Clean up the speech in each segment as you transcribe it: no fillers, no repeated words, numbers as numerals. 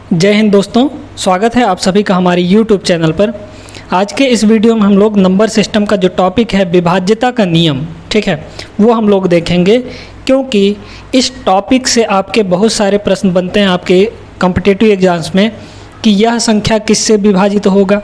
जय हिंद दोस्तों, स्वागत है आप सभी का हमारे YouTube चैनल पर। आज के इस वीडियो में हम लोग नंबर सिस्टम का जो टॉपिक है विभाज्यता का नियम, ठीक है, वो हम लोग देखेंगे। क्योंकि इस टॉपिक से आपके बहुत सारे प्रश्न बनते हैं आपके कॉम्पिटिटिव एग्जाम्स में कि यह संख्या किससे विभाजित होगा,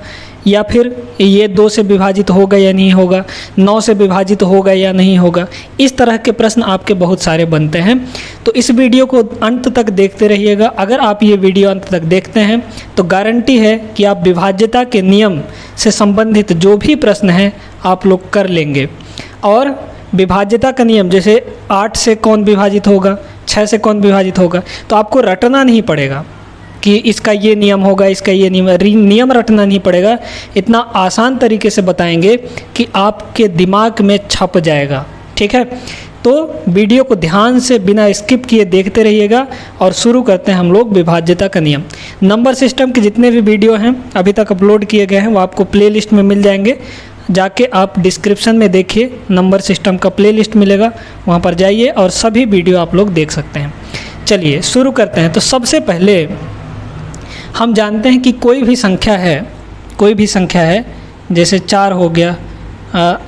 या फिर ये 2 से विभाजित होगा या नहीं होगा, 9 से विभाजित होगा या नहीं होगा। इस तरह के प्रश्न आपके बहुत सारे बनते हैं। तो इस वीडियो को अंत तक देखते रहिएगा। अगर आप ये वीडियो अंत तक देखते हैं तो गारंटी है कि आप विभाज्यता के नियम से संबंधित जो भी प्रश्न हैं आप लोग कर लेंगे। और विभाज्यता का नियम जैसे 8 से कौन विभाजित होगा, 6 से कौन विभाजित होगा, तो आपको रटना नहीं पड़ेगा कि इसका ये नियम होगा, इसका ये नियम रटना नहीं पड़ेगा। इतना आसान तरीके से बताएंगे कि आपके दिमाग में छप जाएगा, ठीक है। तो वीडियो को ध्यान से बिना स्किप किए देखते रहिएगा और शुरू करते हैं हम लोग विभाज्यता का नियम। नंबर सिस्टम के जितने भी वीडियो हैं अभी तक अपलोड किए गए हैं वो आपको प्लेलिस्ट में मिल जाएंगे। जाके आप डिस्क्रिप्शन में देखिए, नंबर सिस्टम का प्लेलिस्ट मिलेगा, वहाँ पर जाइए और सभी वीडियो आप लोग देख सकते हैं। चलिए शुरू करते हैं। तो सबसे पहले हम जानते हैं कि कोई भी संख्या है, जैसे 4 हो गया,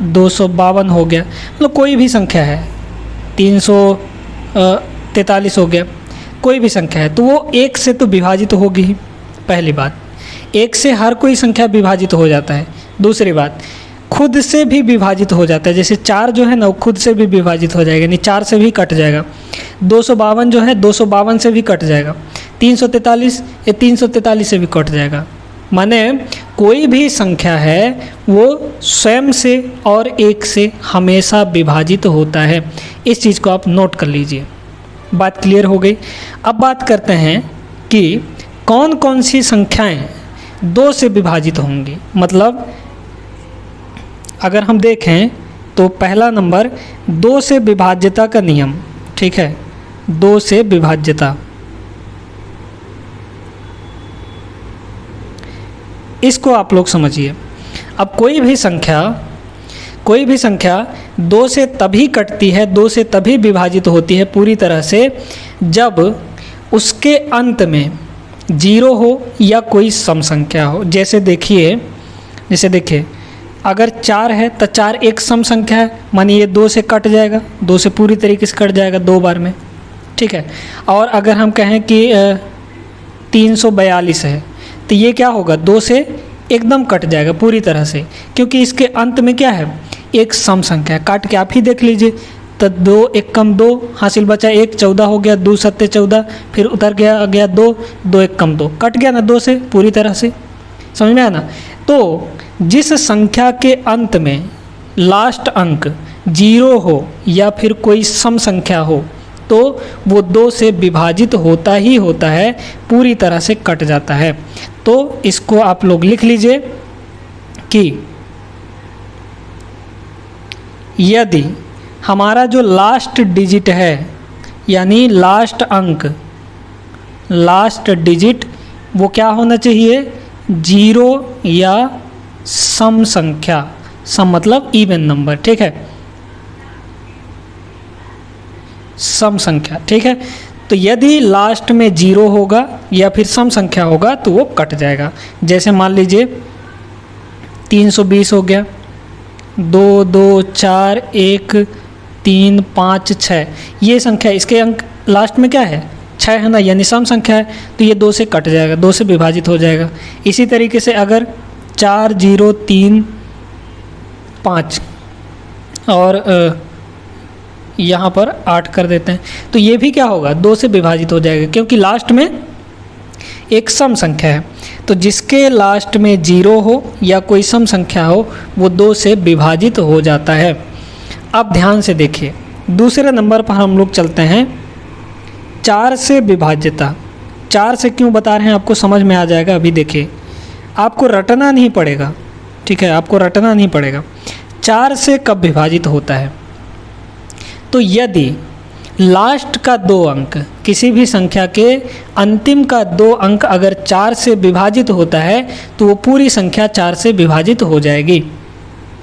252 हो गया, मतलब कोई भी संख्या है, 343 हो गया, कोई भी संख्या है तो वो 1 से तो विभाजित होगी ही। पहली बात, 1 से हर कोई संख्या विभाजित हो जाता है। दूसरी बात, खुद से भी विभाजित हो जाता है। जैसे 4 जो है ना वो खुद से भी विभाजित हो जाएगा, यानी 4 से भी कट जाएगा। 252 जो है 252 से भी कट जाएगा। 343 ये 343 से भी कट जाएगा। माने कोई भी संख्या है वो स्वयं से और 1 से हमेशा विभाजित होता है। इस चीज़ को आप नोट कर लीजिए। बात क्लियर हो गई। अब बात करते हैं कि कौन कौन सी संख्याएं 2 से विभाजित होंगी। मतलब अगर हम देखें तो पहला नंबर 2 से विभाज्यता का नियम, ठीक है, 2 से विभाज्यता। इसको आप लोग समझिए। अब कोई भी संख्या 2 से तभी कटती है, 2 से तभी विभाजित होती है पूरी तरह से जब उसके अंत में 0 हो या कोई सम संख्या हो। जैसे देखिए अगर 4 है तो 4 एक सम संख्या है, मानिए 2 से कट जाएगा, 2 से पूरी तरीके से कट जाएगा 2 बार में, ठीक है। और अगर हम कहें कि 342 है तो ये क्या होगा, 2 से एकदम कट जाएगा पूरी तरह से, क्योंकि इसके अंत में क्या है, एक सम संख्या है। काट के आप ही देख लीजिए। तो 2 एक कम 2 हासिल बचा 1, 14 हो गया, 2 सत्ते 14, फिर उतर गया 2, 2 एक कम 2, कट गया ना 2 से पूरी तरह से। समझ में आया ना। तो जिस संख्या के अंत में लास्ट अंक 0 हो या फिर कोई सम संख्या हो तो वो 2 से विभाजित होता ही होता है, पूरी तरह से कट जाता है। तो इसको आप लोग लिख लीजिए कि यदि हमारा जो लास्ट डिजिट है, यानी लास्ट अंक, लास्ट डिजिट वो क्या होना चाहिए, 0 या सम संख्या। सम मतलब इवन नंबर, ठीक है, सम संख्या, ठीक है। तो यदि लास्ट में 0 होगा या फिर सम संख्या होगा तो वो कट जाएगा। जैसे मान लीजिए 320 हो गया, 2, 2, 4, 1, 3, 5, 6, ये संख्या, इसके अंक लास्ट में क्या है, 6 है ना, यानी सम संख्या है, तो ये 2 से कट जाएगा, 2 से विभाजित हो जाएगा। इसी तरीके से अगर 4, 0, 3, 5 और यहाँ पर 8 कर देते हैं तो ये भी क्या होगा, 2 से विभाजित हो जाएगा, क्योंकि लास्ट में एक सम संख्या है। तो जिसके लास्ट में 0 हो या कोई सम संख्या हो वो 2 से विभाजित हो जाता है। अब ध्यान से देखिए, दूसरे नंबर पर हम लोग चलते हैं 4 से विभाज्यता। 4 से क्यों बता रहे हैं आपको समझ में आ जाएगा। अभी देखिए, आपको रटना नहीं पड़ेगा, ठीक है, आपको रटना नहीं पड़ेगा। 4 से कब विभाजित होता है, तो यदि लास्ट का 2 अंक, किसी भी संख्या के अंतिम का 2 अंक अगर 4 से विभाजित होता है तो वो पूरी संख्या 4 से विभाजित हो जाएगी।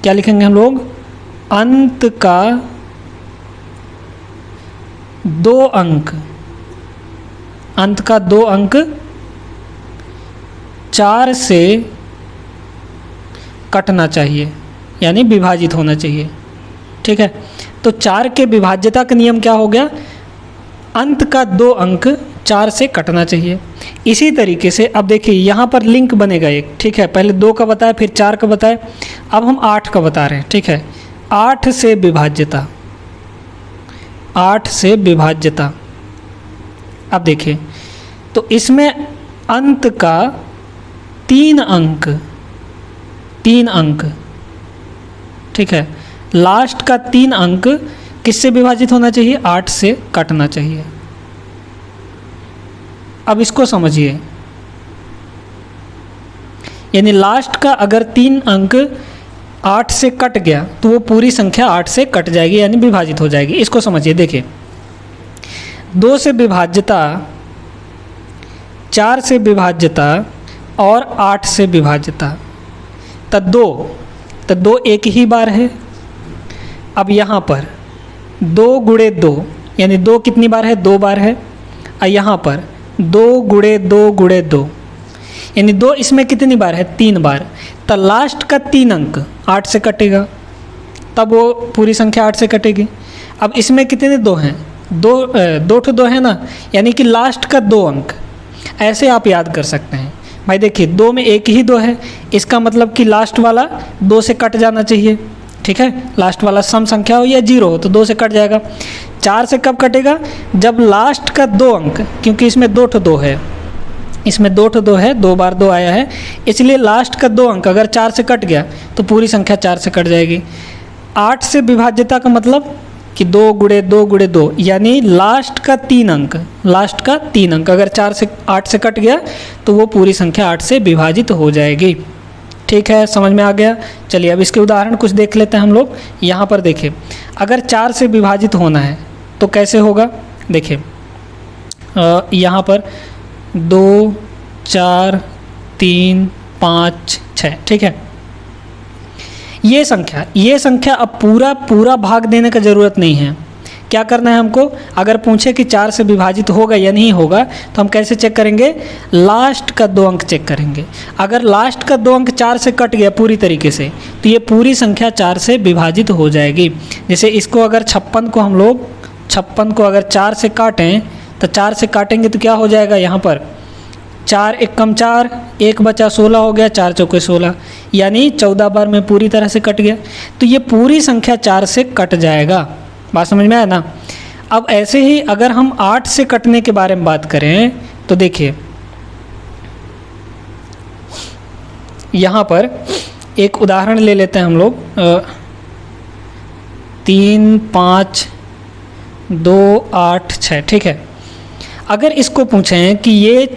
क्या लिखेंगे हम लोग, अंत का 2 अंक, अंत का 2 अंक 4 से कटना चाहिए, यानी विभाजित होना चाहिए। ठीक है, तो 4 के विभाज्यता का नियम क्या हो गया? अंत का 2 अंक 4 से कटना चाहिए। इसी तरीके से अब देखिए यहाँ पर लिंक बनेगा एक। ठीक है, पहले 2 का बताया, फिर 4 का बताया, अब हम 8 का बता रहे हैं। ठीक है, 8 से विभाज्यता, 8 से विभाज्यता। अब देखिए तो इसमें अंत का 3 अंक, 3 अंक, ठीक है, लास्ट का 3 अंक किससे विभाजित होना चाहिए? 8 से कटना चाहिए। अब इसको समझिए, यानी लास्ट का अगर 3 अंक 8 से कट गया तो वो पूरी संख्या 8 से कट जाएगी, यानी विभाजित हो जाएगी। इसको समझिए, देखिए 2 से विभाज्यता, 4 से विभाज्यता और 8 से विभाज्यता, तो 2 एक ही बार है। अब यहाँ पर 2 गुणे 2, यानी 2 कितनी बार है? 2 बार है। और यहाँ पर 2 गुणे 2 गुणे 2, यानी 2 इसमें कितनी बार है? 3 बार। तो लास्ट का 3 अंक 8 से कटेगा, तब वो पूरी संख्या 8 से कटेगी। अब इसमें कितने 2 हैं? 2 है ना, यानी कि लास्ट का 2 अंक। ऐसे आप याद कर सकते हैं भाई। देखिए 2 में एक ही 2 है, इसका मतलब कि लास्ट वाला 2 से कट जाना चाहिए। ठीक है, लास्ट वाला सम संख्या हो या 0 हो तो 2 से कट जाएगा। 4 से कब कटेगा? जब लास्ट का 2 अंक, क्योंकि इसमें 2 है, इसमें 2 है, 2 बार 2 आया है, इसलिए लास्ट का 2 अंक अगर 4 से कट गया तो पूरी संख्या 4 से कट जाएगी। 8 से विभाज्यता का मतलब कि 2 गुणे 2 गुणे 2, यानी लास्ट का 3 अंक, लास्ट का 3 अंक अगर 4 से 8 से कट गया तो वो पूरी संख्या 8 से विभाजित हो जाएगी। ठीक है, समझ में आ गया। चलिए अब इसके उदाहरण कुछ देख लेते हैं हम लोग। यहाँ पर देखिए, अगर 4 से विभाजित होना है तो कैसे होगा? देखिए यहाँ पर 2, 4, 3, 5, 6, ठीक है। ये संख्या अब पूरा भाग देने का ज़रूरत नहीं है। क्या करना है हमको? अगर पूछे कि 4 से विभाजित होगा या नहीं होगा तो हम कैसे चेक करेंगे? लास्ट का 2 अंक चेक करेंगे। अगर लास्ट का 2 अंक 4 से कट गया पूरी तरीके से तो ये पूरी संख्या 4 से विभाजित हो जाएगी। जैसे इसको अगर 56 को हम लोग 56 को अगर 4 से काटें तो 4 से काटेंगे तो क्या हो जाएगा? यहाँ पर 4 एक कम 4, 1 बचा 16 हो गया, 4 चौके 16, यानी 14 बार में पूरी तरह से कट गया। तो ये पूरी संख्या 4 से कट जाएगा। बात समझ में आया ना? अब ऐसे ही अगर हम 8 से कटने के बारे में बात करें तो देखिए यहाँ पर एक उदाहरण ले लेते हैं हम लोग। 3, 5, 2, 8, 6, ठीक है। अगर इसको पूछें कि ये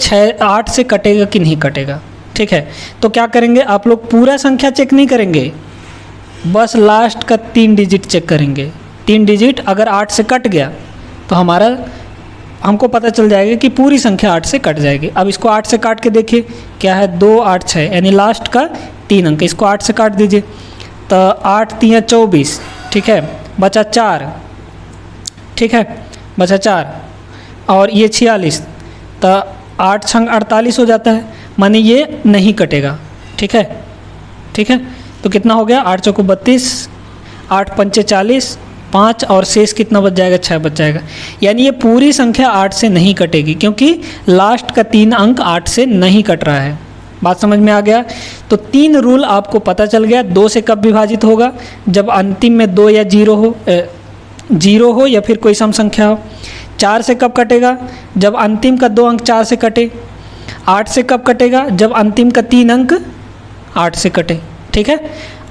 8 से कटेगा कि नहीं कटेगा, ठीक है, तो क्या करेंगे? आप लोग पूरा संख्या चेक नहीं करेंगे, बस लास्ट का 3 डिजिट चेक करेंगे। 3 डिजिट अगर 8 से कट गया तो हमको पता चल जाएगा कि पूरी संख्या 8 से कट जाएगी। अब इसको 8 से काट के देखिए, क्या है? 2, 8, 6, यानी लास्ट का 3 अंक, इसको 8 से काट दीजिए तो 8 3 24, ठीक है, बचा 4, ठीक है, बचा 4 और ये 46, तो 8 छंग 48 हो जाता है, माने ये नहीं कटेगा। ठीक है, ठीक है, तो कितना हो गया? 8 चौको 32, 8 पंचे 40, 5 और शेष कितना बच जाएगा? 6 बच जाएगा। यानी ये पूरी संख्या 8 से नहीं कटेगी क्योंकि लास्ट का 3 अंक 8 से नहीं कट रहा है। बात समझ में आ गया? तो 3 रूल आपको पता चल गया। 2 से कब विभाजित होगा? जब अंतिम में 2 या 0 हो या फिर कोई सम संख्या हो। 4 से कब कटेगा? जब अंतिम का 2 अंक 4 से कटे। 8 से कब कटेगा? जब अंतिम का 3 अंक 8 से कटे। ठीक है,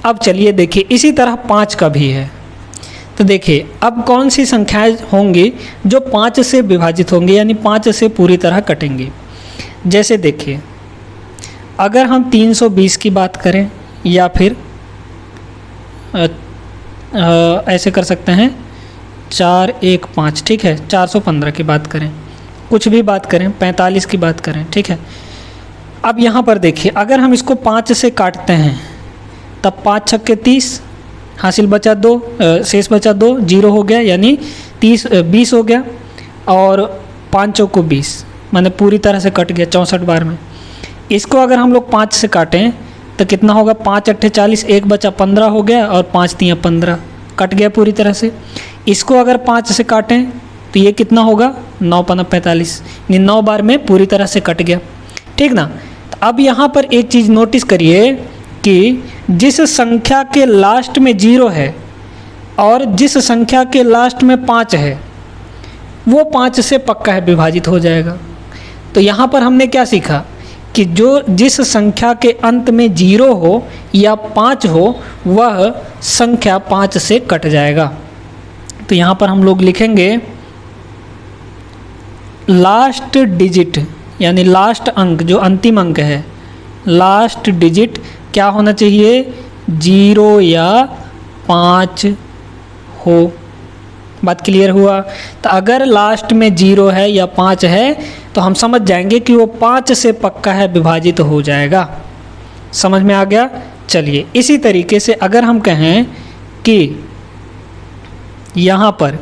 अब चलिए देखिए इसी तरह 5 का भी है। तो देखिए अब कौन सी संख्याएं होंगी जो 5 से विभाजित होंगी, यानी 5 से पूरी तरह कटेंगी। जैसे देखिए अगर हम 320 की बात करें या फिर ऐसे कर सकते हैं 4, 1, 5, ठीक है, 415 की बात करें, कुछ भी बात करें, 45 की बात करें, ठीक है। अब यहाँ पर देखिए अगर हम इसको 5 से काटते हैं तब 5 छक्के 30, हासिल बचा 2, शेष बचा 2, 0 हो गया, यानी 20 हो गया, और 5 चौको 20, माने पूरी तरह से कट गया 64 बार में। इसको अगर हम लोग 5 से काटें तो कितना होगा, 5 अट्ठे 40, 1 बचा 15 हो गया और 5 तियाँ 15, कट गया पूरी तरह से। इसको अगर 5 से काटें तो ये कितना होगा, 9 पना 45, यानी 9 बार में पूरी तरह से कट गया, ठीक ना। तो अब यहाँ पर एक चीज़ नोटिस करिए कि जिस संख्या के लास्ट में 0 है और जिस संख्या के लास्ट में 5 है वो 5 से पक्का है विभाजित हो जाएगा। तो यहाँ पर हमने क्या सीखा कि जिस संख्या के अंत में 0 हो या 5 हो वह संख्या 5 से कट जाएगा। तो यहाँ पर हम लोग लिखेंगे लास्ट डिजिट यानी लास्ट अंक, जो अंतिम अंक है, लास्ट डिजिट क्या होना चाहिए, 0 या 5 हो। बात क्लियर हुआ। तो अगर लास्ट में 0 है या 5 है तो हम समझ जाएंगे कि वो 5 से पक्का है, विभाजित हो जाएगा। समझ में आ गया। चलिए इसी तरीके से अगर हम कहें कि यहाँ पर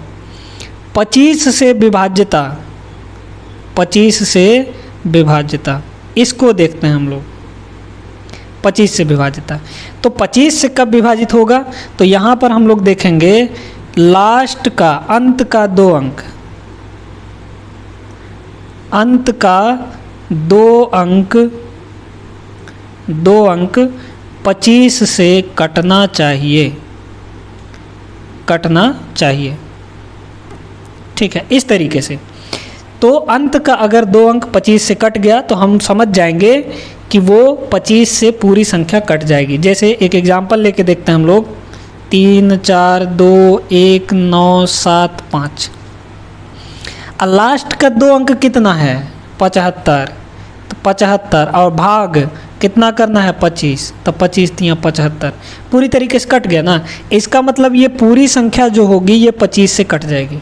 25 से विभाज्यता, 25 से विभाज्यता, इसको देखते हैं हम लोग। 25 से विभाज्यता, तो 25 से कब विभाजित होगा, तो यहाँ पर हम लोग देखेंगे लास्ट का, अंत का 2 अंक, अंत का 2 अंक 25 से कटना चाहिए, कटना चाहिए, ठीक है। इस तरीके से तो अंत का अगर 2 अंक 25 से कट गया तो हम समझ जाएंगे कि वो 25 से पूरी संख्या कट जाएगी। जैसे एक एग्जांपल लेके देखते हैं हम लोग, 3 4 2 1 9 7 5। और लास्ट का 2 अंक कितना है, 75, तो 75 और भाग कितना करना है, 25, तो 25 तियाँ 75, पूरी तरीके से कट गया ना। इसका मतलब ये पूरी संख्या जो होगी ये 25 से कट जाएगी।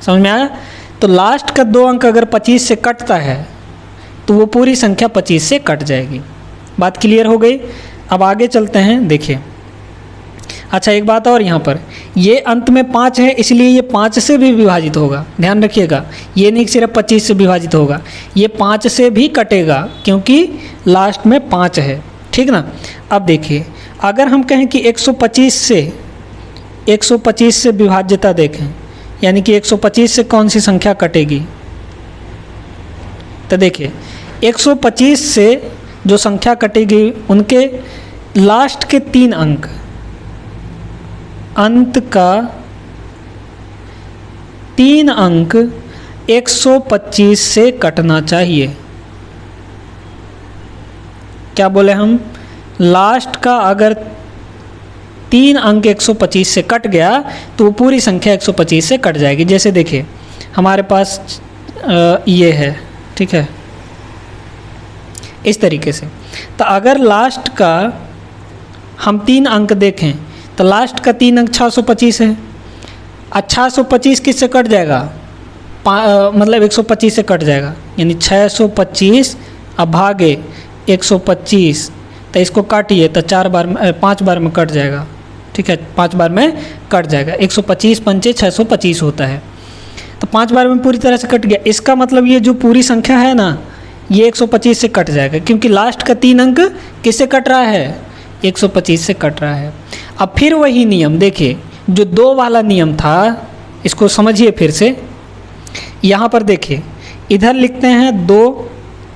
समझ में आया। तो लास्ट का 2 अंक अगर 25 से कटता है तो वो पूरी संख्या 25 से कट जाएगी। बात क्लियर हो गई। अब आगे चलते हैं, देखिए। अच्छा एक बात और, यहाँ पर ये अंत में 5 है इसलिए ये 5 से भी विभाजित होगा, ध्यान रखिएगा। ये नहीं सिर्फ 25 से विभाजित होगा, ये 5 से भी कटेगा क्योंकि लास्ट में 5 है, ठीक ना। अब देखिए अगर हम कहें कि 125 से विभाज्यता देखें, यानी कि 125 से कौन सी संख्या कटेगी, तो देखिए 125 से जो संख्या कटेगी उनके लास्ट के 3 अंक, अंत का 3 अंक 125 से कटना चाहिए। क्या बोले हम, लास्ट का अगर 3 अंक 125 से कट गया तो वो पूरी संख्या 125 से कट जाएगी। जैसे देखिए हमारे पास ये है, ठीक है, इस तरीके से। तो अगर लास्ट का हम 3 अंक देखें तो लास्ट का 3 अंक 625 है। 625 किससे कट जाएगा, मतलब 125 से कट जाएगा, यानी 625 अब भागे 125, तो इसको काटिए तो 5 बार में कट जाएगा, ठीक है, 5 बार में कट जाएगा। 125 पंचे 625 होता है, तो 5 बार में पूरी तरह से कट गया। इसका मतलब ये जो पूरी संख्या है ना ये 125 से कट जाएगा क्योंकि लास्ट का 3 अंक किससे कट रहा है, 125 से कट रहा है। अब फिर वही नियम देखिए, जो 2 वाला नियम था इसको समझिए फिर से। यहाँ पर देखिए इधर लिखते हैं 2,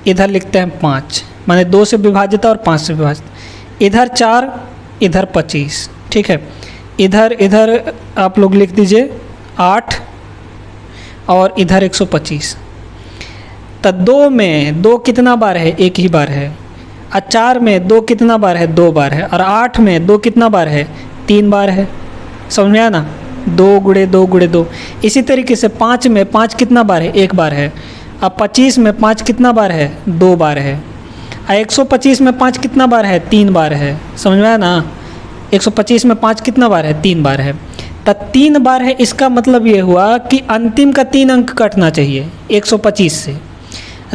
इधर लिखते हैं 5, माने 2 से विभाजित और 5 से विभाजित। इधर 4, इधर 25, ठीक है। इधर आप लोग लिख दीजिए 8 और इधर 125। तो 2 में 2 कितना बार है, 1 ही बार है। और 4 में 2 कितना बार है, 2 बार है। और 8 में 2 कितना बार है, 3 बार है। समझ में आया ना, 2 गुणे 2 गुणे 2। इसी तरीके से 5 में 5 कितना बार है, 1 बार है। अब 25 में 5 कितना बार है, 2 बार है। और 125 में 5 कितना बार है, 3 बार है। समझ में आया ना, 125 में 5 कितना बार है, 3 बार है। तो 3 बार है, इसका मतलब ये हुआ कि अंतिम का 3 अंक कटना चाहिए 125 से।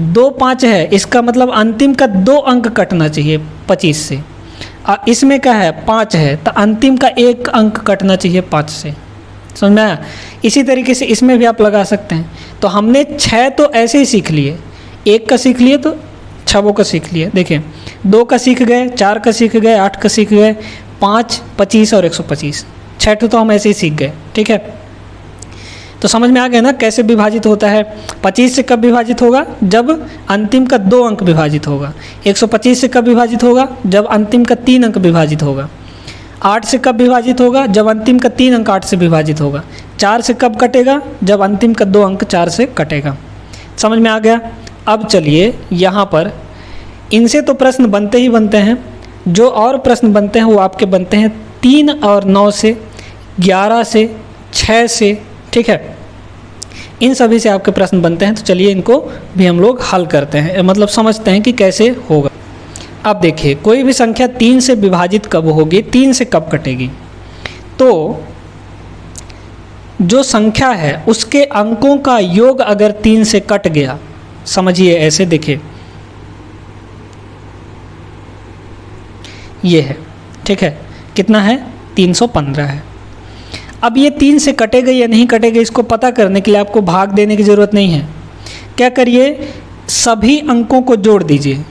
2 5 है, इसका मतलब अंतिम का 2 अंक कटना चाहिए 25 से। और इसमें क्या है, 5 है, तो अंतिम का 1 अंक कटना चाहिए 5 से। समझ में आया। इसी तरीके से इसमें भी आप लगा सकते हैं। तो हमने 6 तो ऐसे ही सीख लिए, 1 का सीख लिए तो छवों का सीख लिया। देखिए 2 का सीख गए, 4 का सीख गए, 8 का सीख गए, 5, 25 और 125, 6 तो हम ऐसे ही सीख गए। ठीक है, तो समझ में आ गया ना कैसे विभाजित होता है। 25 से कब विभाजित होगा? जब अंतिम का 2 अंक विभाजित होगा। 125 से कब विभाजित होगा? जब अंतिम का 3 अंक विभाजित होगा। 8 से कब विभाजित होगा? जब अंतिम का 3 अंक 8 से विभाजित होगा। 4 से कब कटेगा? जब अंतिम का 2 अंक 4 से कटेगा। समझ में आ गया? अब चलिए यहाँ पर इनसे तो प्रश्न बनते ही बनते हैं, जो और प्रश्न बनते हैं वो आपके बनते हैं 3 और 9 से, 11 से, 6 से। ठीक है, इन सभी से आपके प्रश्न बनते हैं। तो चलिए इनको भी हम लोग हल करते हैं, मतलब समझते हैं कि कैसे होगा। अब देखिए कोई भी संख्या 3 से विभाजित कब होगी, 3 से कब कटेगी? तो जो संख्या है उसके अंकों का योग अगर 3 से कट गया, समझिए ऐसे, देखिए ये है। ठीक है, कितना है? 315 है। अब ये 3 से कटेगा या नहीं कटेगा, इसको पता करने के लिए आपको भाग देने की ज़रूरत नहीं है। क्या करिए, सभी अंकों को जोड़ दीजिए।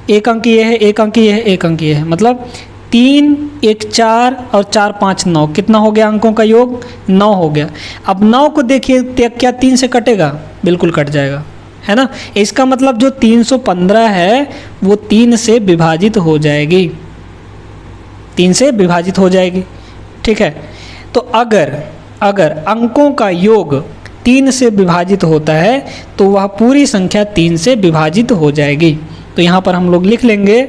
एक अंक ये है, एक अंक ये है, एक अंक ये है, मतलब 3, 1 4 और 4 5 9, कितना हो गया अंकों का योग? 9 हो गया। अब 9 को देखिए क्या 3 से कटेगा? बिल्कुल कट जाएगा, है ना। इसका मतलब जो 315 है वो 3 से विभाजित हो जाएगी, 3 से विभाजित हो जाएगी। ठीक है, तो अगर अंकों का योग 3 से विभाजित होता है तो वह पूरी संख्या 3 से विभाजित हो जाएगी। तो यहाँ पर हम लोग लिख लेंगे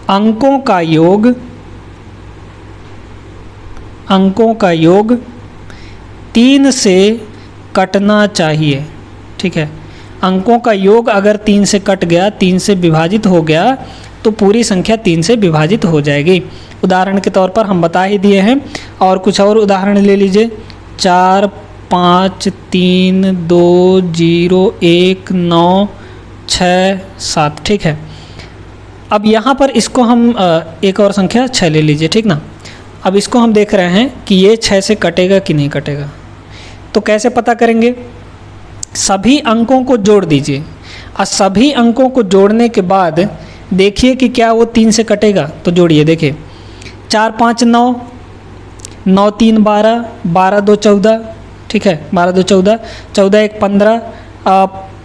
अंकों का योग 3 से कटना चाहिए। ठीक है, अंकों का योग अगर 3 से कट गया, 3 से विभाजित हो गया, तो पूरी संख्या 3 से विभाजित हो जाएगी। उदाहरण के तौर पर हम बता ही दिए हैं, और कुछ और उदाहरण ले लीजिए। 4 5 3 2 0 1 9 6 7। ठीक है, अब यहाँ पर इसको हम एक और संख्या 6 ले लीजिए, ठीक ना। अब इसको हम देख रहे हैं कि ये 6 से कटेगा कि नहीं कटेगा। तो कैसे पता करेंगे? सभी अंकों को जोड़ दीजिए, और सभी अंकों को जोड़ने के बाद देखिए कि क्या वो 3 से कटेगा। तो जोड़िए, देखिए 4 5 9, 9 3 12, 12 2 14। ठीक है, 12 2 14, 14 1 15,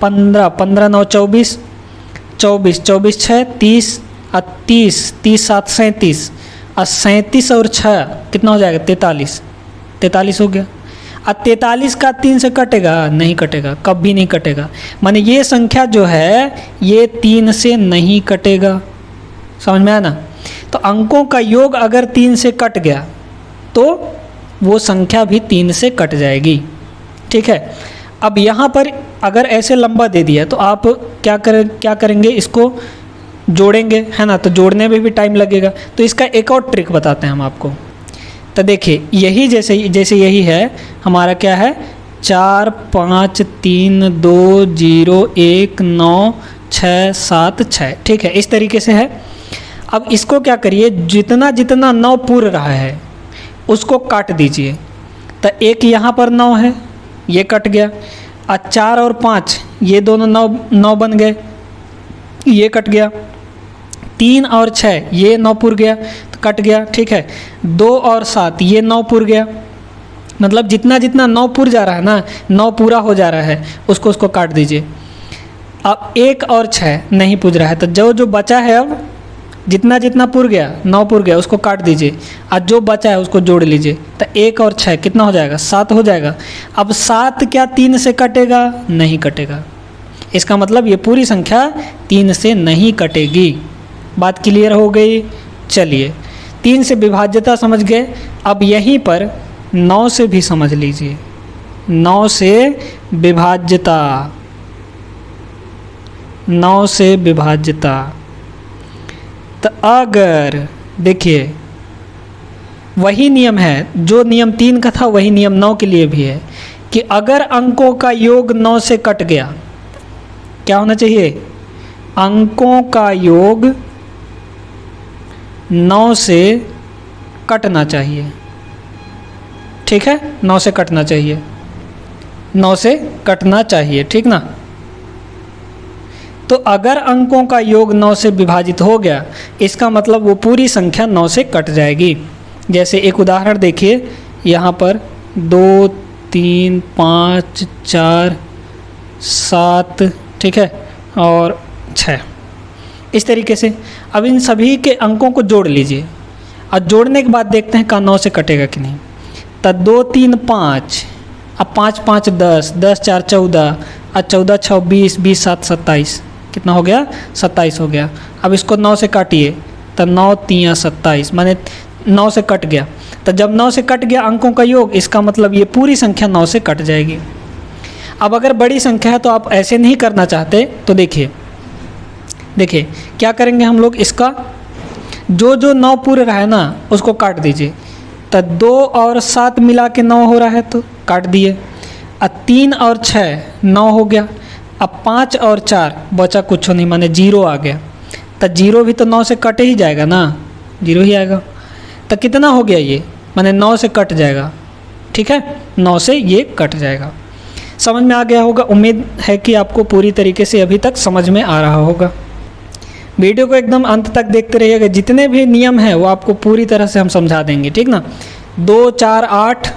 15 15 9 24, 24 24 6 30, 30 30 7 37, 37 और 6 कितना हो जाएगा? 43, 43 हो गया। अब 43 का 3 से कटेगा? नहीं कटेगा, कभी नहीं कटेगा। माने ये संख्या जो है ये 3 से नहीं कटेगा। समझ में आया ना? तो अंकों का योग अगर 3 से कट गया तो वो संख्या भी 3 से कट जाएगी। ठीक है, अब यहाँ पर अगर ऐसे लंबा दे दिया तो आप क्या करेंगे? इसको जोड़ेंगे, है ना। तो जोड़ने में भी टाइम लगेगा। तो इसका एक और ट्रिक बताते हैं हम आपको। तो देखिए यही जैसे यही है हमारा, क्या है? 4 5 3 2 0 1 9 6 7 6। ठीक है, इस तरीके से है। अब इसको क्या करिए, जितना जितना 9 पूर रहा है उसको काट दीजिए। तो एक यहाँ पर 9 है, ये कट गया। और 4 और 5 ये दोनों 9 बन गए, ये कट गया। 3 और 6 ये 9 पुर गया तो कट गया। ठीक है, 2 और 7 ये 9 पुर गया। मतलब जितना जितना 9 पुर जा रहा है ना, 9 पूरा हो जा रहा है, उसको काट दीजिए। अब 1 और 6 नहीं पुज रहा है, तो जो बचा है, अब जितना जितना पुर गया, 9 पुर गया, उसको काट दीजिए। और जो बचा है उसको जोड़ लीजिए। तो 1 और 6 कितना हो जाएगा? 7 हो जाएगा। अब 7 क्या 3 से कटेगा? नहीं कटेगा। इसका मतलब ये पूरी संख्या 3 से नहीं कटेगी। बात क्लियर हो गई? चलिए 3 से विभाज्यता समझ गए। अब यहीं पर 9 से भी समझ लीजिए। 9 से विभाज्यता, 9 से विभाज्यता। तो अगर देखिए वही नियम है, जो नियम 3 का था वही नियम 9 के लिए भी है, कि अगर अंकों का योग 9 से कट गया, क्या होना चाहिए? अंकों का योग 9 से कटना चाहिए। ठीक है, 9 से कटना चाहिए। 9 से कटना चाहिए, ठीक ना। तो अगर अंकों का योग 9 से विभाजित हो गया, इसका मतलब वो पूरी संख्या 9 से कट जाएगी। जैसे एक उदाहरण देखिए, यहाँ पर 2, 3, 5, 4, 7, ठीक है, और 6, इस तरीके से। अब इन सभी के अंकों को जोड़ लीजिए और जोड़ने के बाद देखते हैं का 9 से कटेगा कि नहीं। तो 2, 3, 5, अब 5, 5, 10, 10, 4, 14, और 14, 6, 20, 20, 7, 27, कितना हो गया? 27 हो गया। अब इसको 9 से काटिए, तो 9, 3, 27, माने 9 से कट गया। तो जब 9 से कट गया अंकों का योग, इसका मतलब ये पूरी संख्या 9 से कट जाएगी। अब अगर बड़ी संख्या है तो आप ऐसे नहीं करना चाहते, तो देखिए क्या करेंगे हम लोग, इसका जो 9 पूरे रहा है ना उसको काट दीजिए। तो 2 और 7 मिला के 9 हो रहा है तो काट दिए। अब 3 और 6 9 हो गया। अब 5 और 4 बचा कुछ नहीं, माने 0 आ गया। तो 0 भी तो 9 से कट ही जाएगा ना, 0 ही आएगा। तो कितना हो गया ये, माने 9 से कट जाएगा, ठीक है, 9 से ये कट जाएगा। समझ में आ गया होगा। उम्मीद है कि आपको पूरी तरीके से अभी तक समझ में आ रहा होगा। वीडियो को एकदम अंत तक देखते रहिएगा, जितने भी नियम हैं वो आपको पूरी तरह से हम समझा देंगे, ठीक ना। 2, 4, 8,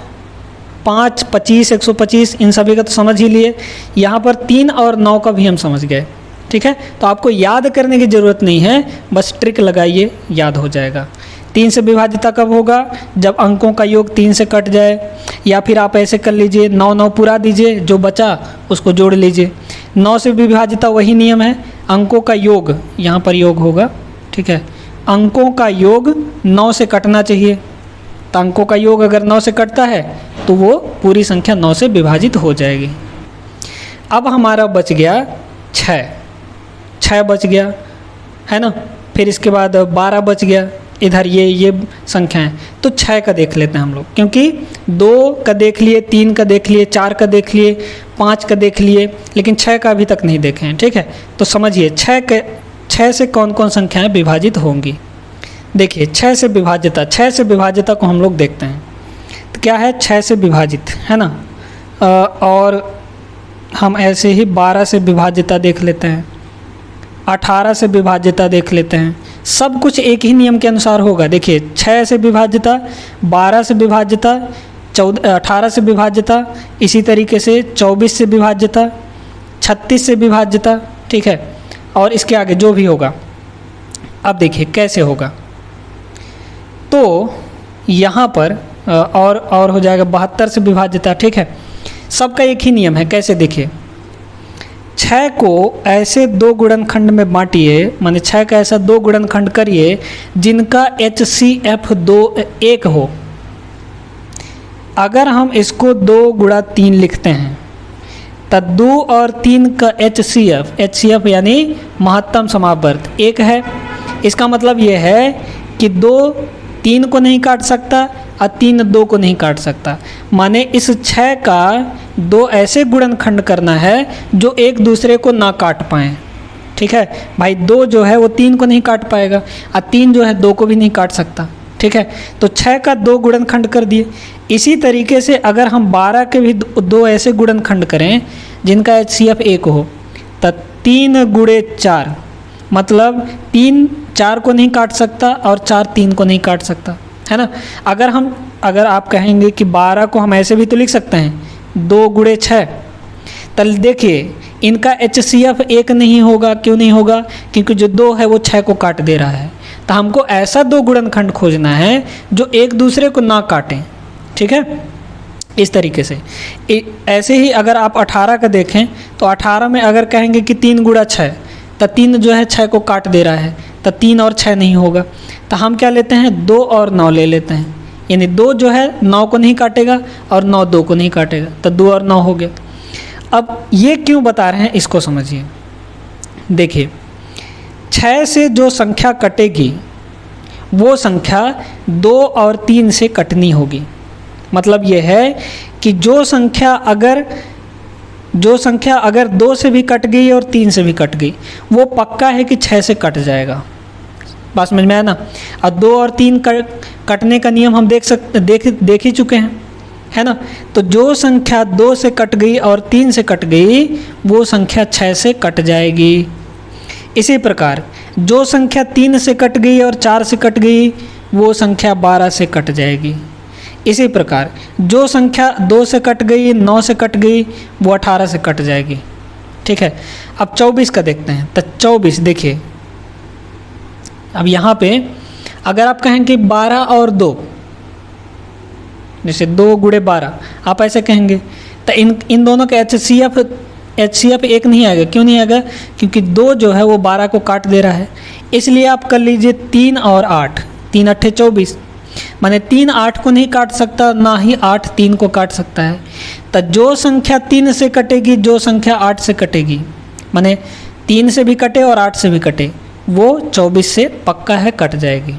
5, 25, 125, इन सभी का तो समझ ही लिए। यहाँ पर 3 और 9 का भी हम समझ गए, ठीक है। तो आपको याद करने की ज़रूरत नहीं है, बस ट्रिक लगाइए, याद हो जाएगा। 3 से विभाजिता कब होगा? जब अंकों का योग 3 से कट जाए। या फिर आप ऐसे कर लीजिए, 9 9 पूरा दीजिए, जो बचा उसको जोड़ लीजिए। 9 से विभाजिता वही नियम है, अंकों का योग, यहाँ पर योग होगा, ठीक है, अंकों का योग 9 से कटना चाहिए। तो अंकों का योग अगर 9 से कटता है तो वो पूरी संख्या 9 से विभाजित हो जाएगी। अब हमारा बच गया 6 बच गया है ना। फिर इसके बाद 12 बच गया। इधर ये संख्या है, तो 6 का देख लेते हैं हम लोग, क्योंकि 2 का देख लिए, 3 का देख लिए, 4 का देख लिए, 5 का देख लिए, लेकिन 6 का अभी तक नहीं देखे हैं, ठीक है। तो समझिए 6 से कौन कौन संख्याएं विभाजित होंगी। देखिए 6 से विभाजिता को हम लोग देखते हैं। तो क्या है, 6 से विभाजित है ना। और हम ऐसे ही 12 से विभाजिता देख लेते हैं, 18 से विभाजिता देख लेते हैं। सब कुछ एक ही नियम के अनुसार होगा। देखिए 6 से विभाजिता, 12 से विभाजिता, 18 से विभाजिता, इसी तरीके से 24 से विभाजिता, 36 से विभाजिता, ठीक है, और इसके आगे जो भी होगा। अब देखिए कैसे होगा। तो यहाँ पर और हो जाएगा 72 से विभाजिता, ठीक है। सबका एक ही नियम है। कैसे, देखिए 6 को ऐसे 2 गुणनखंड में बांटिए, माने 6 का ऐसा 2 गुणनखंड करिए जिनका HCF 2 1 हो। अगर हम इसको 2 गुणा 3 लिखते हैं तो 2 और 3 का HCF यानी महत्तम समापवर्त 1 है। इसका मतलब ये है कि 2 3 को नहीं काट सकता और 3 2 को नहीं काट सकता। माने इस 6 का 2 ऐसे गुणनखंड करना है जो एक दूसरे को ना काट पाएँ, ठीक है भाई। 2 जो है वो 3 को नहीं काट पाएगा और 3 जो है 2 को भी नहीं काट सकता, ठीक है। तो 6 का 2 गुणनखंड कर दिए। इसी तरीके से अगर हम 12 के भी 2 ऐसे गुणनखंड करें जिनका HCF 1 हो, तो 3 गुणे 4, मतलब 3 4 को नहीं काट सकता और 4 3 को नहीं काट सकता, है ना। अगर आप कहेंगे कि 12 को हम ऐसे भी तो लिख सकते हैं 2 गुणे 6, तो देखिए इनका HCF 1 नहीं होगा। क्यों नहीं होगा? क्योंकि जो 2 है वो 6 को काट दे रहा है। तो हमको ऐसा 2 गुणनखंड खोजना है जो एक दूसरे को ना काटें, ठीक है। इस तरीके से ऐसे ही अगर आप 18 का देखें तो 18 में अगर कहेंगे कि 3 गुणा 6, तो 3 जो है 6 को काट दे रहा है, तो 3 और 6 नहीं होगा। तो हम क्या लेते हैं, 2 और 9 ले लेते हैं, यानी 2 जो है 9 को नहीं काटेगा और 9 2 को नहीं काटेगा, तो 2 और 9 हो गया। अब ये क्यों बता रहे हैं इसको समझिए। देखिए 6 से जो संख्या कटेगी वो संख्या 2 और 3 से कटनी होगी। मतलब ये है कि जो संख्या अगर 2 से भी कट गई और 3 से भी कट गई, वो पक्का है कि 6 से कट जाएगा। बात समझ में आया ना। और 2 और 3 कटने का नियम हम देख ही चुके हैं, है ना। तो जो संख्या 2 से कट गई और 3 से कट गई वो संख्या 6 से कट जाएगी। इसी प्रकार जो संख्या 3 से कट गई और 4 से कट गई वो संख्या 12 से कट जाएगी। इसी प्रकार जो संख्या 2 से कट गई, 9 से कट गई वो 18 से कट जाएगी। ठीक है, अब 24 का देखते हैं। तो 24 देखिए, अब यहाँ पे अगर आप कहें कि 12 और 2, जैसे 2 गुणे 12 आप ऐसे कहेंगे, तो इन दोनों का HCF एक नहीं आएगा। क्यों नहीं आएगा? क्योंकि 2 जो है वो 12 को काट दे रहा है। इसलिए आप कर लीजिए 3 और 8, 3 अट्ठे 24, माने 3 8 को नहीं काट सकता, ना ही 8 3 को काट सकता है। तो जो संख्या 3 से कटेगी, जो संख्या 8 से कटेगी, माने 3 से भी कटे और 8 से भी कटे, वो 24 से पक्का है कट जाएगी।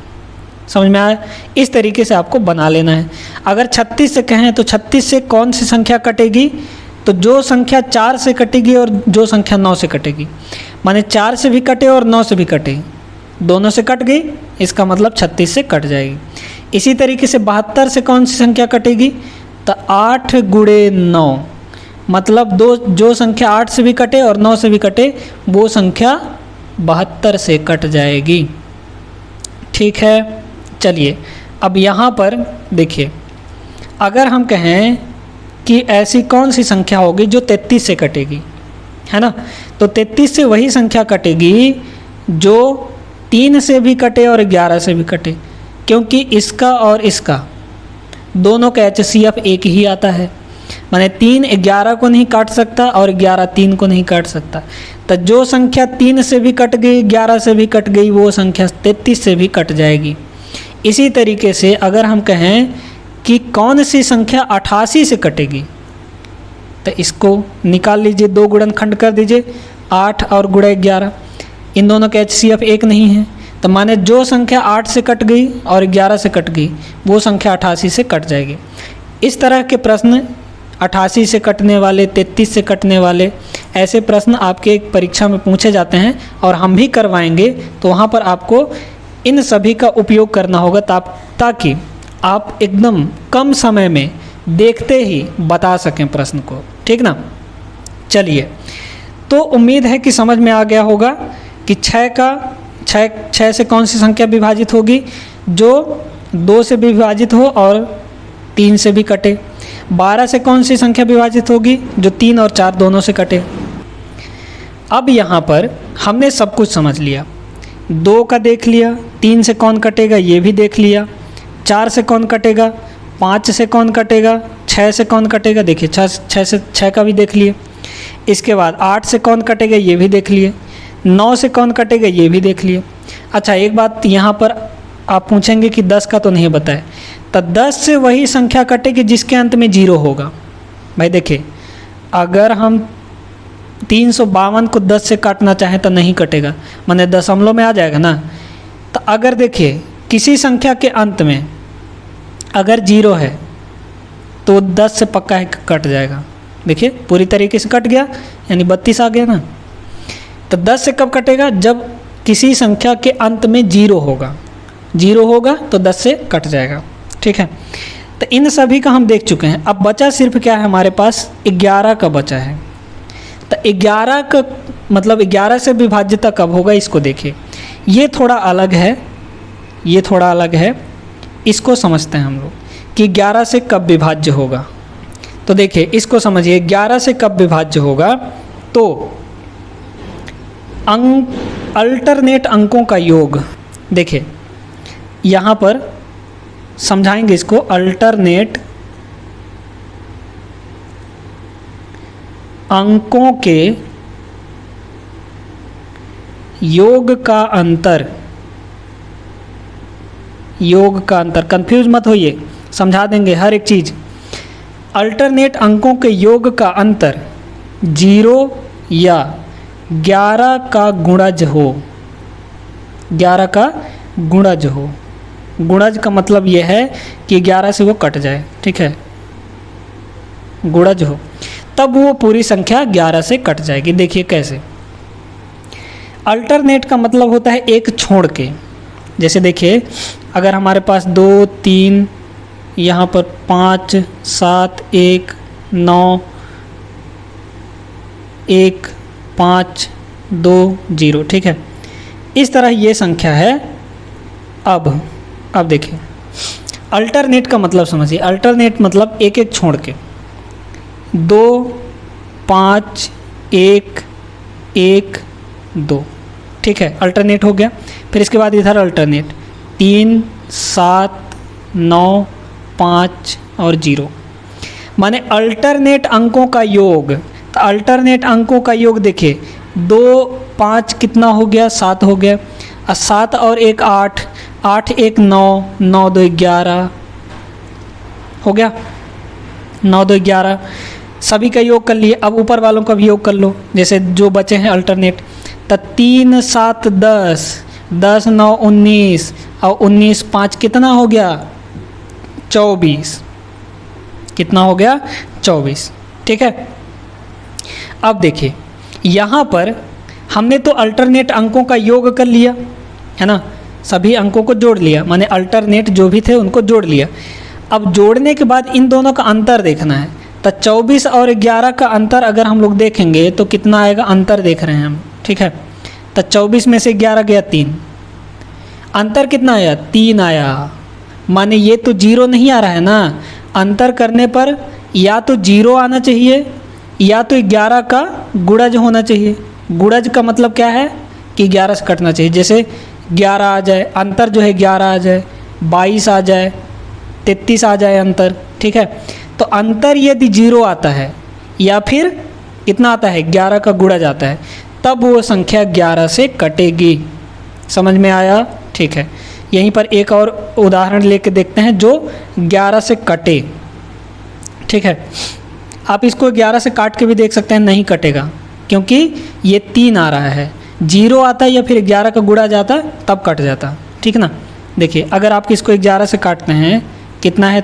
समझ में आया? इस तरीके से आपको बना लेना है। अगर 36 से कहें तो 36 से कौन सी संख्या कटेगी? तो जो संख्या 4 से कटेगी और जो संख्या 9 से कटेगी, माने 4 से भी कटे और 9 से भी कटे, दोनों से कट गई, इसका मतलब 36 से कट जाएगी। इसी तरीके से 72 से कौन सी संख्या कटेगी? तो 8 गुणे 9, मतलब जो संख्या 8 से भी कटे और 9 से भी कटे वो संख्या 72 से कट जाएगी। ठीक है, चलिए अब यहाँ पर देखिए, अगर हम कहें कि ऐसी कौन सी संख्या होगी जो 33 से कटेगी, है ना, तो 33 से वही संख्या कटेगी जो 3 से भी कटे और 11 से भी कटे, क्योंकि इसका और इसका दोनों का HCF एक ही आता है। माने 3 11 को नहीं काट सकता और 11 3 को नहीं काट सकता। तो जो संख्या 3 से भी कट गई, 11 से भी कट गई, वो संख्या 33 से भी कट जाएगी। इसी तरीके से अगर हम कहें कि कौन सी संख्या 88 से कटेगी, तो इसको निकाल लीजिए, 2 गुणनखंड कर दीजिए, 8 और गुणे 11, इन दोनों का HCF एक नहीं है। तो माने जो संख्या 8 से कट गई और 11 से कट गई वो संख्या 88 से कट जाएगी। इस तरह के प्रश्न 88 से कटने वाले, 33 से कटने वाले, ऐसे प्रश्न आपके परीक्षा में पूछे जाते हैं और हम भी करवाएंगे। तो वहाँ पर आपको इन सभी का उपयोग करना होगा ताकि आप एकदम कम समय में देखते ही बता सकें प्रश्न को। ठीक ना? चलिए, तो उम्मीद है कि समझ में आ गया होगा कि 6 से कौन सी संख्या विभाजित होगी? जो 2 से भी विभाजित हो और 3 से भी कटे। 12 से कौन सी संख्या विभाजित होगी? जो 3 और 4 दोनों से कटे। अब यहाँ पर हमने सब कुछ समझ लिया, 2 का देख लिया, 3 से कौन कटेगा ये भी देख लिया, 4 से कौन कटेगा, 5 से कौन कटेगा, 6 से कौन कटेगा, देखिए 6 का भी देख लिए। इसके बाद 8 से कौन कटेगा ये भी देख लिए, 9 से कौन कटेगा ये भी देख लिए। अच्छा, एक बात यहाँ पर आप पूछेंगे कि 10 का तो नहीं बताए, तो 10 से वही संख्या कटेगी जिसके अंत में 0 होगा। भाई देखिए, अगर हम 352 को 10 से काटना चाहें तो नहीं कटेगा, माने दशमलव में आ जाएगा ना। तो अगर देखिए किसी संख्या के अंत में अगर 0 है तो 10 से पक्का है कट जाएगा। देखिए पूरी तरीके से कट गया, यानी 32 आ गया ना। तो 10 से कब कटेगा? जब किसी संख्या के अंत में 0 होगा, 0 होगा तो 10 से कट जाएगा। ठीक है, तो इन सभी का हम देख चुके हैं। अब बचा सिर्फ क्या है हमारे पास? 11 का बचा है। तो 11 का मतलब 11 से विभाज्यता कब होगा इसको देखिए। ये थोड़ा अलग है, ये थोड़ा अलग है, इसको समझते हैं हम लोग कि 11 से कब विभाज्य होगा। तो देखिए इसको समझिए, 11 से कब विभाज्य होगा? तो अल्टरनेट अंकों का योग, देखिए यहाँ पर समझाएंगे इसको। अल्टरनेट अंकों के योग का अंतर, योग का अंतर, कंफ्यूज मत होइए, समझा देंगे हर एक चीज़। अल्टरनेट अंकों के योग का अंतर 0 या 11 का गुणज हो, 11 का गुणज हो। गुणज का मतलब यह है कि 11 से वो कट जाए। ठीक है, गुणज हो तब वो पूरी संख्या 11 से कट जाएगी। देखिए कैसे। अल्टरनेट का मतलब होता है एक छोड़ के। जैसे देखिए, अगर हमारे पास 2 3 यहाँ पर 5 7 1 9 1 5 2 0, ठीक है। इस तरह ये संख्या है। अब देखिए अल्टरनेट का मतलब समझिए। अल्टरनेट मतलब एक एक छोड़ के 2 5 1 1 2, ठीक है, अल्टरनेट हो गया। फिर इसके बाद इधर अल्टरनेट 3 7 9 5 और 0, माने अल्टरनेट अंकों का योग। तो अल्टरनेट अंकों का योग देखिए 2 5 कितना हो गया, 7 हो गया, और 7 और 1 8, 8 1 9, 9 2 11 हो गया, 9 2 11। सभी का योग कर लिए। अब ऊपर वालों का भी योग कर लो, जैसे जो बचे हैं अल्टरनेट। तो 3 7 10, 10 9 19, और 19 5 कितना हो गया, 24। कितना हो गया, 24, ठीक है। अब देखिए यहाँ पर हमने तो अल्टरनेट अंकों का योग कर लिया है ना, सभी अंकों को जोड़ लिया, माने अल्टरनेट जो भी थे उनको जोड़ लिया। अब जोड़ने के बाद इन दोनों का अंतर देखना है। तो 24 और 11 का अंतर अगर हम लोग देखेंगे तो कितना आएगा, अंतर देख रहे हैं हम, ठीक है। तो 24 में से 11 गया 3, अंतर कितना आया, 3 आया। माने ये तो 0 नहीं आ रहा है ना, अंतर करने पर या तो 0 आना चाहिए या तो 11 का गुणज होना चाहिए। गुणज का मतलब क्या है कि 11 से कटना चाहिए। जैसे 11 आ जाए, अंतर जो है 11 आ जाए, 22 आ जाए, 33 आ जाए अंतर, ठीक है। तो अंतर यदि 0 आता है या फिर कितना आता है, 11 का गुणज आता है, तब वो संख्या 11 से कटेगी। समझ में आया, ठीक है। यहीं पर एक और उदाहरण लेके देखते हैं जो 11 से कटे, ठीक है। आप इसको 11 से काट के भी देख सकते हैं, नहीं कटेगा क्योंकि ये 3 आ रहा है। 0 आता है या फिर 11 का गुणा जाता है तब कट जाता, ठीक ना। देखिए अगर आप इसको 11 से काटते हैं, कितना है,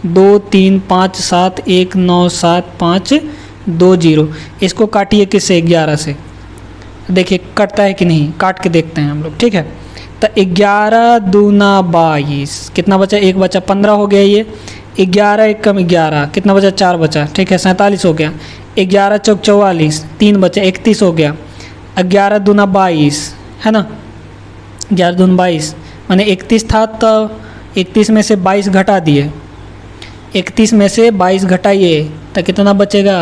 2 3 5 7 1 9 7 5 2 0। इसको काटिए किससे, 11 से, देखिए कटता है कि नहीं, काट के देखते हैं हम लोग, ठीक है। तो 11 दूना 22, कितना बचा, 1 बचा, 15 हो गया। ये 11 1 कम 11, कितना बचा, 4 बचा, ठीक है, 47 हो गया। 11 चौक 44, 3 बचा, 31 हो गया। 11 दूना 22 है ना, 11 दूना 22, माने 31 था तो 31 में से 22 घटा दिए, 31 में से 22 घटाइए तो कितना बचेगा,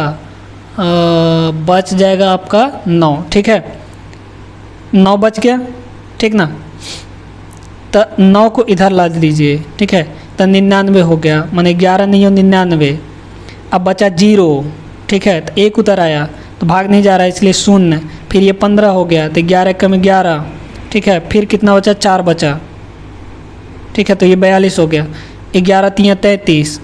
बच जाएगा आपका 9, ठीक है, 9 बच गया, ठीक ना। तो 9 को इधर ला लीजिए, ठीक है, तो 99 हो गया, माने 11 नहीं हो 99। अब बचा 0, ठीक है, तो 1 उतर आया तो भाग नहीं जा रहा है इसलिए 0। फिर ये 15 हो गया तो 11 कम 11, ठीक है। फिर कितना बचा, 4 बचा, ठीक है, तो ये 42 हो गया। 11 3 33,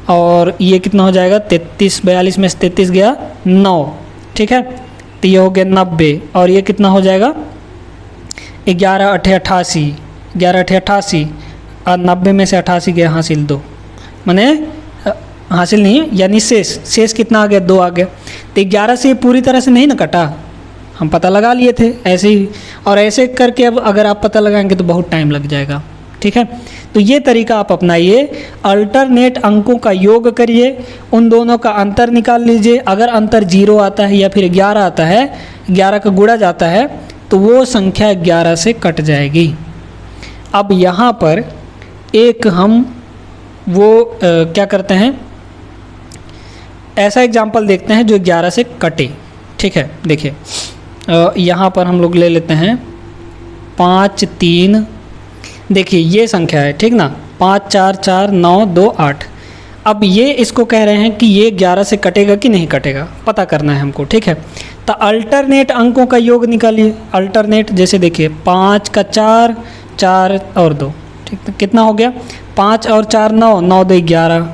और ये कितना हो जाएगा, 33, 42 में से 33 गया 9, ठीक है, तो ये हो गया 90। और ये कितना हो जाएगा, 11 8 88, 11 8 88, और 90 में से 88 गया हासिल 2, माने हासिल नहीं है, यानी शेष कितना आ गया, 2 आ गया। तो 11 से ये पूरी तरह से नहीं ना कटा, हम पता लगा लिए थे ऐसे ही, और ऐसे करके अब अगर आप पता लगाएंगे तो बहुत टाइम लग जाएगा, ठीक है। तो ये तरीका आप अपनाइए, अल्टरनेट अंकों का योग करिए, उन दोनों का अंतर निकाल लीजिए। अगर अंतर 0 आता है या फिर 11 आता है, 11 का गुणा जाता है, तो वो संख्या 11 से कट जाएगी। अब यहाँ पर एक हम वो क्या करते हैं, ऐसा एग्जाम्पल देखते हैं जो 11 से कटे, ठीक है। देखिए यहाँ पर हम लोग ले लेते हैं 5 3, देखिए ये संख्या है, ठीक ना, 5 4 4 9 2 8। अब ये इसको कह रहे हैं कि ये 11 से कटेगा कि नहीं कटेगा, पता करना है हमको, ठीक है। तो अल्टरनेट अंकों का योग निकालिए। अल्टरनेट जैसे देखिए 5 का 4, 4 और 2, ठीक, तो कितना हो गया, 5 और 4 9, 9 2 11।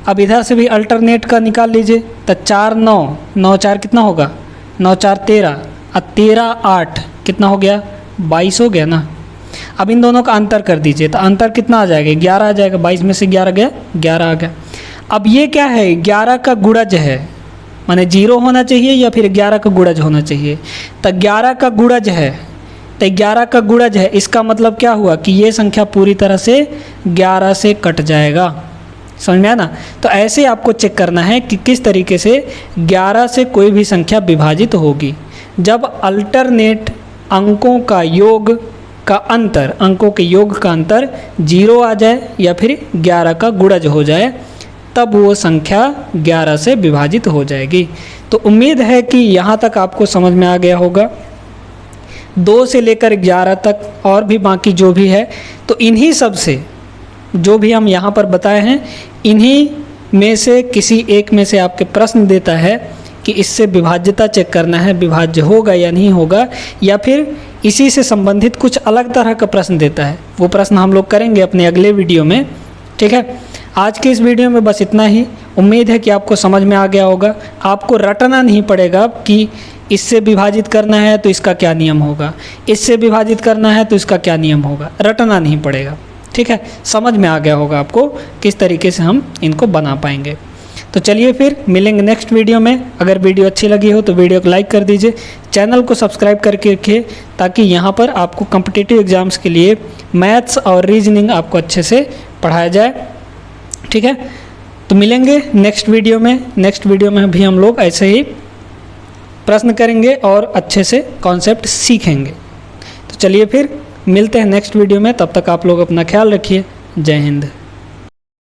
अब इधर से भी अल्टरनेट का निकाल लीजिए। तो 4 9, 9 4 कितना होगा, 9 4 13, और 13 8 कितना हो गया, 22 हो गया ना। अब इन दोनों का अंतर कर दीजिए, तो अंतर कितना आ जाएगा, 11 आ जाएगा। 22 में से 11 गया, 11 आ गया। अब ये क्या है, 11 का गुणज है, माने 0 होना चाहिए या फिर 11 का गुणज होना चाहिए। तो 11 का गुणज है, तो 11 का गुणज है, इसका मतलब क्या हुआ कि ये संख्या पूरी तरह से 11 से कट जाएगा। समझ में आया ना। तो ऐसे आपको चेक करना है कि किस तरीके से 11 से कोई भी संख्या विभाजित होगी। जब अल्टरनेट अंकों का योग का अंतर, अंकों के योग का अंतर 0 आ जाए या फिर 11 का गुणज हो जाए, तब वो संख्या 11 से विभाजित हो जाएगी। तो उम्मीद है कि यहाँ तक आपको समझ में आ गया होगा। 2 से लेकर 11 तक और भी बाकी जो भी है, तो इन्हीं सब से जो भी हम यहाँ पर बताए हैं, इन्हीं में से किसी एक में से आपके प्रश्न देता है कि इससे विभाज्यता चेक करना है, विभाज्य होगा या नहीं होगा, या फिर इसी से संबंधित कुछ अलग तरह का प्रश्न देता है। वो प्रश्न हम लोग करेंगे अपने अगले वीडियो में। ठीक है, आज के इस वीडियो में बस इतना ही। उम्मीद है कि आपको समझ में आ गया होगा। आपको रटना नहीं पड़ेगा कि इससे विभाजित करना है तो इसका क्या नियम होगा, इससे विभाजित करना है तो इसका क्या नियम होगा, रटना नहीं पड़ेगा। ठीक है, समझ में आ गया होगा आपको किस तरीके से हम इनको बना पाएंगे। तो चलिए फिर मिलेंगे नेक्स्ट वीडियो में। अगर वीडियो अच्छी लगी हो तो वीडियो को लाइक कर दीजिए, चैनल को सब्सक्राइब करके रखिए, ताकि यहाँ पर आपको कॉम्पिटिटिव एग्जाम्स के लिए मैथ्स और रीजनिंग आपको अच्छे से पढ़ाया जाए। ठीक है, तो मिलेंगे नेक्स्ट वीडियो में। नेक्स्ट वीडियो में भी हम लोग ऐसे ही प्रश्न करेंगे और अच्छे से कॉन्सेप्ट सीखेंगे। तो चलिए फिर मिलते हैं नेक्स्ट वीडियो में। तब तक आप लोग अपना ख्याल रखिए। जय हिंद।